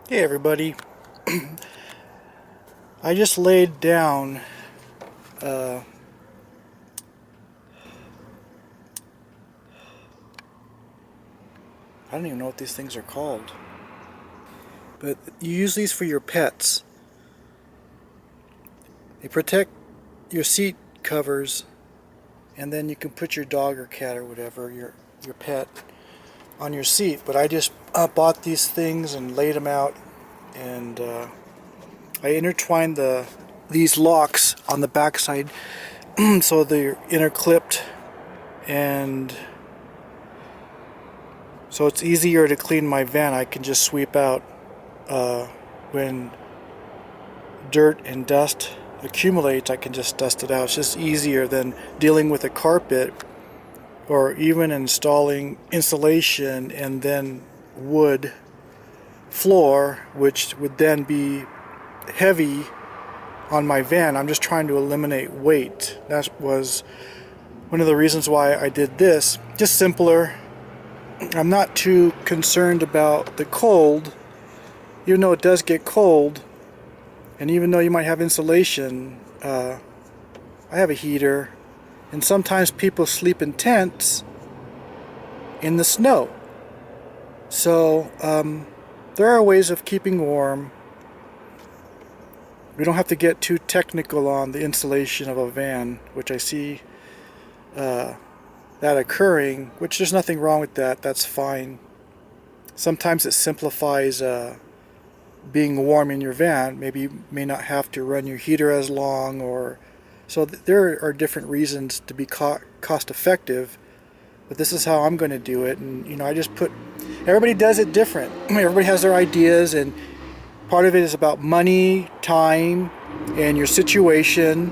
Hey everybody, I just laid down uh, I don't even know what these things are called, but you use these for your pets. They protect your seat covers, and then you can put your dog or cat or whatever, your pet, on your seat. But I just bought these things and laid them out, and I intertwined these locks on the backside so they're interclipped, and so it's easier to clean my van. I can just sweep out when dirt and dust accumulates. I can just dust it out. It's just easier than dealing with a carpet or even installing insulation and then wood floor, which would then be heavy on my van. I'm just trying to eliminate weight. That was one of the reasons why I did this. Just simpler. I'm not too concerned about the cold, even though it does get cold, and even though you might have insulation. I have a heater, and sometimes people sleep in tents in the snow. So there are ways of keeping warm. We don't have to get too technical on the insulation of a van, which I see that occurring, which there's nothing wrong with that. That's fine. Sometimes it simplifies being warm in your van. Maybe you may not have to run your heater as long, or so there are different reasons to be cost effective. But this is how I'm going to do it, and I just put. Everybody does it different. Everybody has their ideas, and part of it is about money, time, and your situation.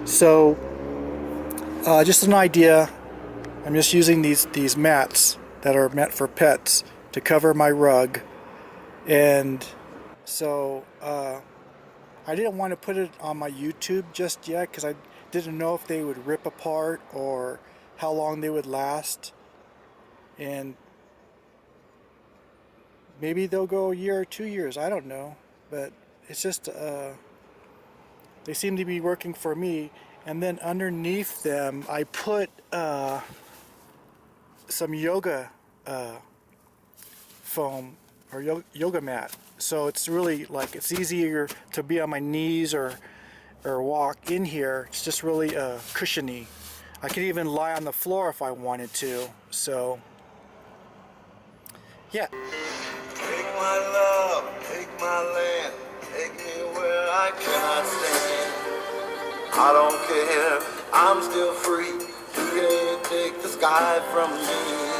So, just an idea. I'm just using these mats that are meant for pets to cover my rug, and so I didn't want to put it on my YouTube just yet because I didn't know if they would rip apart or how long they would last, and maybe they'll go a year or 2 years. I don't know, but it's just they seem to be working for me. And then underneath them, I put some yoga foam or yoga mat. So it's really like it's easier to be on my knees or walk in here. It's just really cushiony. I could even lie on the floor if I wanted to. So yeah. Take my love, take my land, take me where I cannot stand. I don't care, I'm still free. You can't take the sky from me.